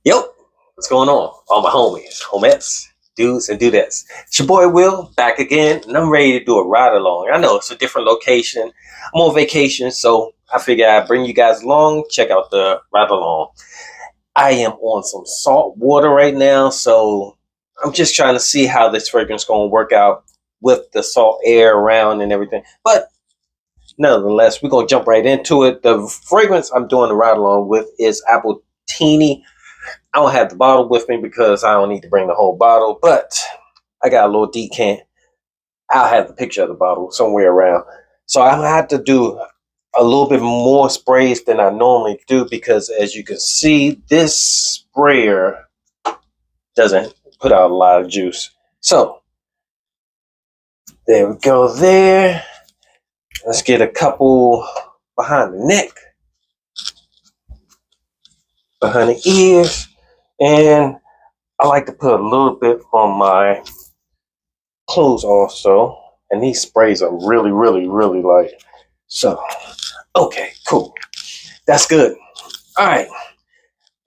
Yo, what's going on? All my homies, homettes, dudes, and dudettes. It's your boy Will back again, and I'm ready to do a ride along. I know it's a different location. I'm on vacation, so I figure I'd bring you guys along, check out the ride along. I am on some salt water right now, so I'm just trying to see how this fragrance going to work out with the salt air around and everything. But nonetheless, we're going to jump right into it. The fragrance I'm doing the ride along with is Appletini. I don't have the bottle with me because I don't need to bring the whole bottle, but I got a little decant. I'll have the picture of the bottle somewhere around. So I'm gonna have to do a little bit more sprays than I normally do because, as you can see, this sprayer doesn't put out a lot of juice. So there we go there. Let's get a couple behind the neck, behind the ears, and I like to put a little bit on my clothes also. And these sprays are really, really, really light. So, okay, cool. That's good. All right.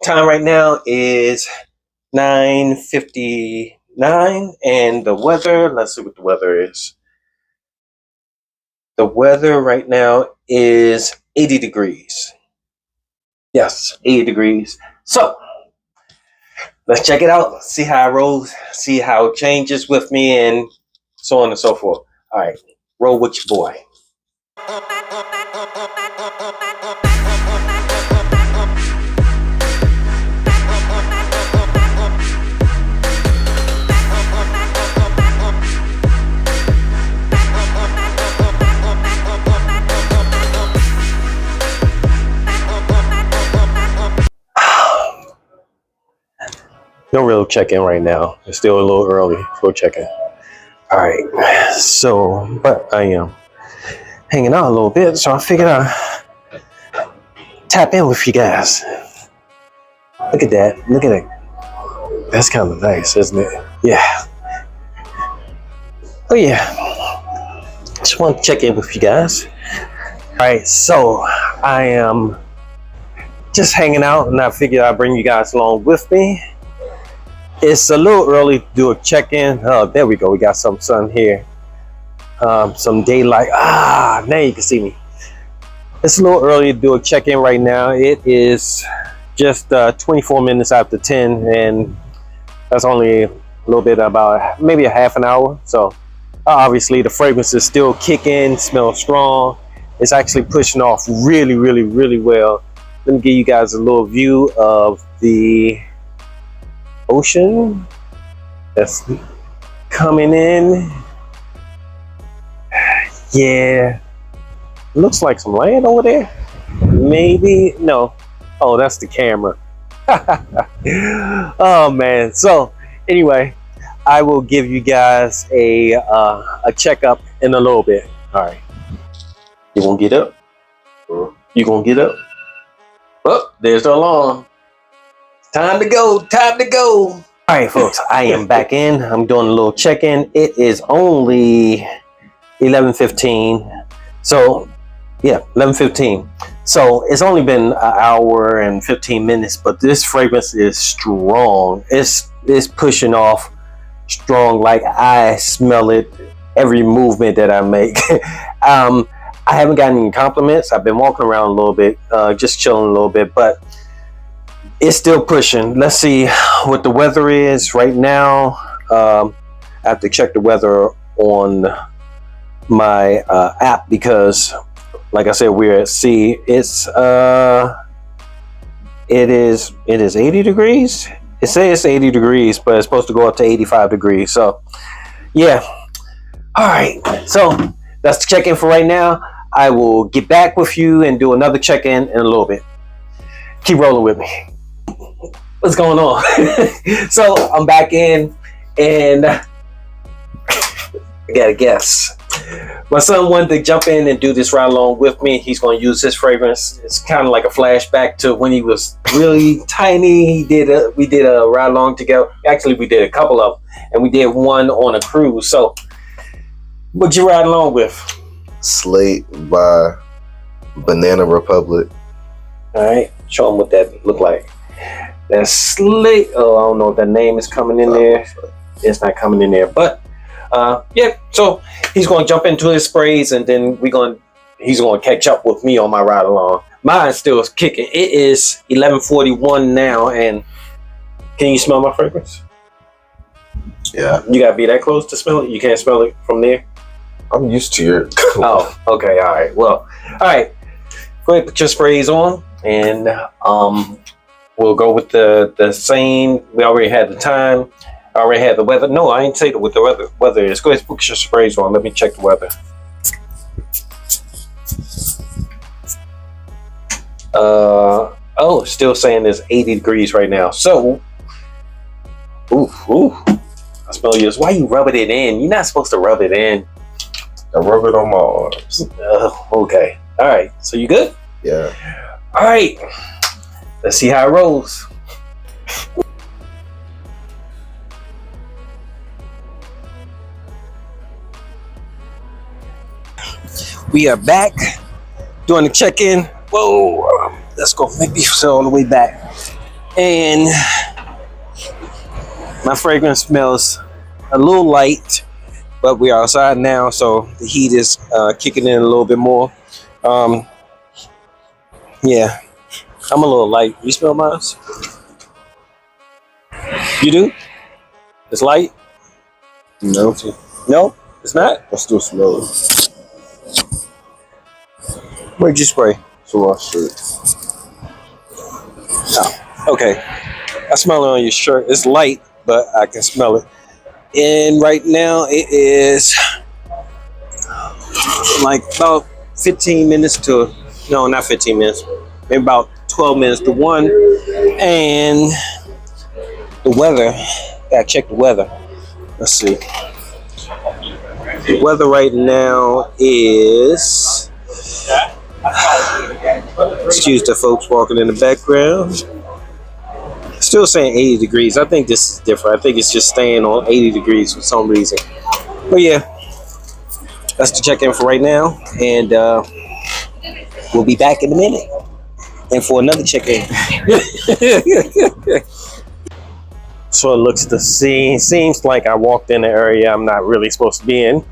Time right now is 9:59, and the weather, let's see what the weather is. The weather right now is 80 degrees. Yes, 80 degrees. So, let's check it out. See how it rolls, see how it changes with me, and so on and so forth. All right, roll with your boy. No real check-in right now. It's still a little early for check-in. All right, so, but I am hanging out a little bit, so I figured I'd tap in with you guys. Look at that. Look at it. That's kind of nice, isn't it? Yeah. Oh, yeah. Just want to check in with you guys. All right, so I am just hanging out, and I figured I'd bring you guys along with me. It's a little early to do a check-in. Oh, there we go. We got some sun here. Some daylight. Now you can see me. It's a little early to do a check-in right now. It is just 24 minutes after 10, and that's only a little bit about maybe a half an hour. So obviously the fragrance is still kicking, smells strong. It's actually pushing off really, really, really well. Let me give you guys a little view of the ocean that's coming in. Yeah, looks like some land over there. Maybe no. Oh, that's the camera. Oh man. So anyway, I will give you guys a checkup in a little bit. All right. You gonna get up? You gonna get up? Oh, there's the alarm. Time to go. Time to go. All right, folks. I am back in. I'm doing a little check-in. It is only 11:15. So yeah, 11:15. So it's only been an hour and 15 minutes, but this fragrance is strong. It's pushing off strong. Like I smell it every movement that I make. I haven't gotten any compliments. I've been walking around a little bit, just chilling a little bit, but it's still pushing. Let's see what the weather is right now. I have to check the weather on my app because, like I said, we're at sea. It is 80 degrees. It says it's 80 degrees, but it's supposed to go up to 85 degrees. So yeah. All right. So that's the check-in for right now. I will get back with you and do another check-in in a little bit. Keep rolling with me. What's going on? So I'm back in, and I gotta guess. My son wanted to jump in and do this ride along with me. He's going to use this fragrance. It's kind of like a flashback to when he was really tiny. We did a ride along together. Actually, we did a couple of them, and we did one on a cruise. So, what'd you ride along with? Slate by Banana Republic. All right, show them what that looked like. That Slate. Oh, I don't know if that name is coming in there. It's not coming in there, but yeah. So he's going to jump into his sprays, and then he's going to catch up with me on my ride along. Mine's still kicking. It is 11:41 now, and can you smell my fragrance? Yeah. You gotta be that close to smell it. You can't smell it from there. I'm used to your. Oh, okay, all right. Well, all right. Go ahead, put your sprays on, and we'll go with the same. We already had the time. I already had the weather. No, I ain't say what the weather is. Go ahead, put your sprays on. Let me check the weather. Oh, still saying it's 80 degrees right now. So, ooh. I smell yours. Why you rubbing it in? You're not supposed to rub it in. I rub it on my arms. Okay. All right. So you good? Yeah. All right. Let's see how it rolls. We are back doing the check-in. Whoa. Let's go. Make this all the way back. And my fragrance smells a little light, but we're outside now, so the heat is kicking in a little bit more. Yeah, I'm a little light. You smell mine? You do? It's light? No. No, it's not? I still smell it. Where'd you spray? It's on my shirt. Oh, okay. I smell it on your shirt. It's light, but I can smell it. And right now it is like about 15 minutes to, no, not 15 minutes, maybe about 12 minutes to 1. And the weather, gotta check the weather. Let's see. The weather right now is, excuse the folks walking in the background. Still saying 80 degrees. I think this is different. I think it's just staying on 80 degrees for some reason. But yeah, that's the check-in for right now. And we'll be back in a minute. And for another check-in. So it looks the scene. Seems like I walked in an area I'm not really supposed to be in.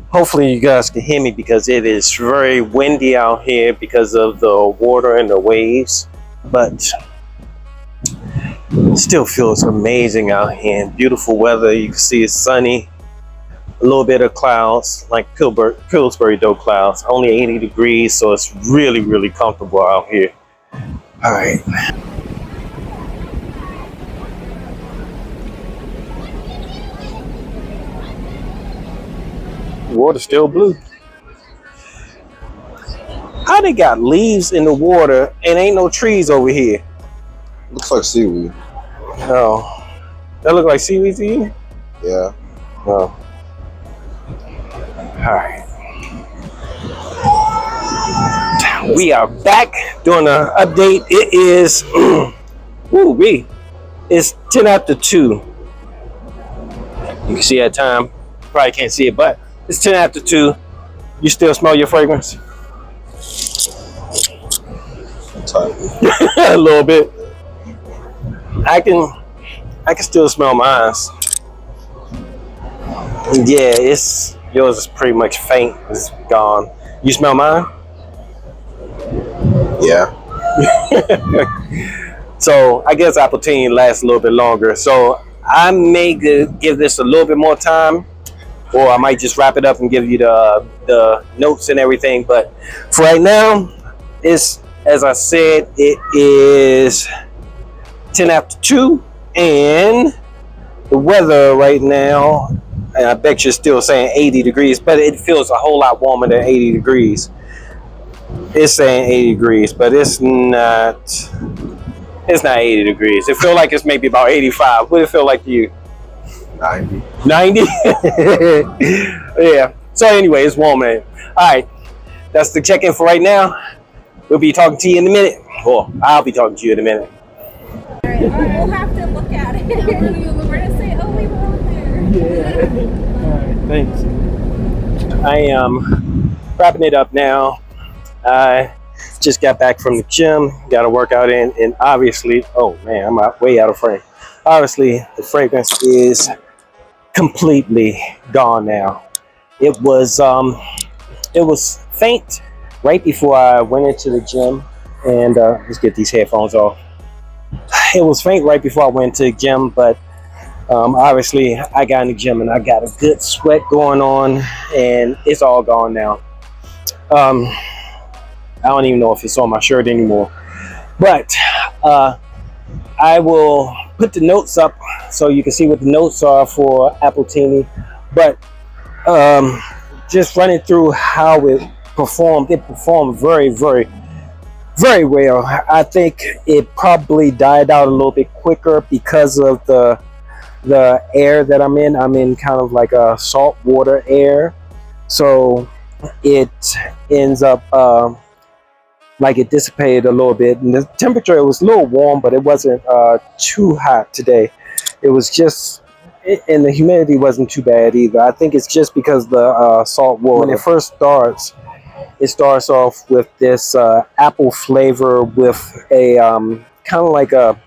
Hopefully you guys can hear me because it is very windy out here because of the water and the waves. But it still feels amazing out here. Beautiful weather. You can see it's sunny. A little bit of clouds, like Pillsbury Doe clouds. Only 80 degrees, so it's really, really comfortable out here. All right. Water's still blue. How they got leaves in the water and ain't no trees over here? Looks like seaweed. Oh, that look like seaweed to you? Yeah. Oh. All right. We are back doing an update. It is, it's 10 after 2. You can see that time. Probably can't see it, but it's 10 after 2. You still smell your fragrance? A little bit. I can still smell mine. Yeah, yours is pretty much faint. It's gone. You smell mine? Yeah. So I guess Appletini lasts a little bit longer. So I may give this a little bit more time, or I might just wrap it up and give you the notes and everything. But for right now, it's, as I said, it is 10 after 2, and the weather right now, and I bet you're still saying 80 degrees, but it feels a whole lot warmer than 80 degrees. It's saying 80 degrees, but it's not 80 degrees. It feels like it's maybe about 85. What does it feel like to you? 90. 90? Yeah. So anyway, it's warmer. All right. That's the check-in for right now. We'll be talking to you in a minute. Well, I'll be talking to you in a minute. All right, we'll have to look at it. We're gonna say, oh, we were on there. Yeah. All right, thanks. I am wrapping it up now. I Just got back from the gym, got a workout in, and obviously, oh man, I'm way out of frame. Obviously, the fragrance is completely gone now. It was faint right before I went into the gym, and let's get these headphones off. It was faint right before I went to the gym, but obviously I got in the gym and I got a good sweat going on, and it's all gone now. I don't even know if it's on my shirt anymore, but I will put the notes up so you can see what the notes are for Appletini. But just running through how it performed very, very, very well. I think it probably died out a little bit quicker because of the air that I'm in. I'm in kind of like a saltwater air, so it ends up like it dissipated a little bit, and the temperature, it was a little warm, but it wasn't too hot today. It was just, and the humidity wasn't too bad either. I think it's just because the salt water, when it first starts, it starts off with this apple flavor with a kind of like a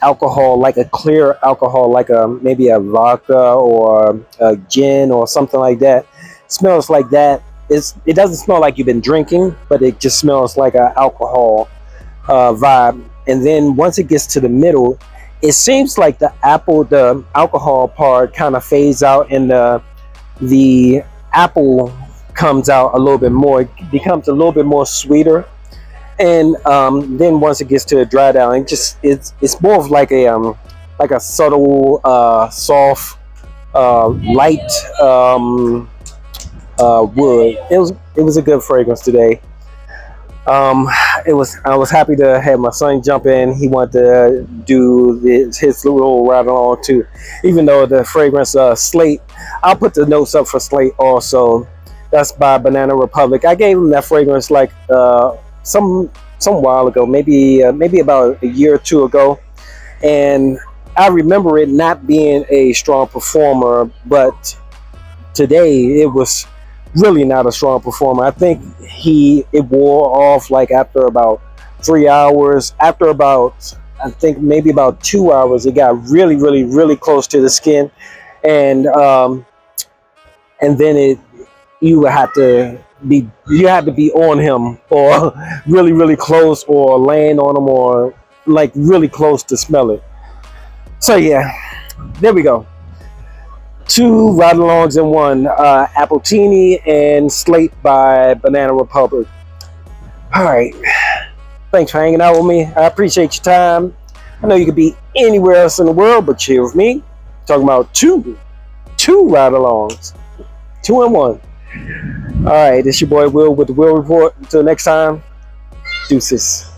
alcohol, like a clear alcohol, like maybe a vodka or a gin or something like that. It smells like that. It doesn't smell like you've been drinking, but it just smells like an alcohol vibe. And then once it gets to the middle, it seems like the alcohol part kind of fades out, and the apple comes out a little bit more. It becomes a little bit more sweeter. And then once it gets to a dry down, it's more of like a subtle, soft, light wood. It was a good fragrance today. I was happy to have my son jump in. He wanted to do his little ride along too, even though the fragrance Slate. I'll put the notes up for Slate also. That's by Banana Republic. I gave him that fragrance like some while ago, maybe about a year or two ago, and I remember it not being a strong performer, but today it was really not a strong performer. I think it wore off like after about 3 hours. After about, I think maybe about 2 hours, it got really, really, really close to the skin, and then you had to be on him, or really, really close, or laying on him, or like really close to smell it. So yeah, there we go. 2 ride-alongs in one, Appletini and Slate by Banana Republic. All right, thanks for hanging out with me. I appreciate your time. I know you could be anywhere else in the world, but here with me, talking about two ride-alongs, 2 in 1. All right, it's your boy Will with the Will Report. Until next time, deuces.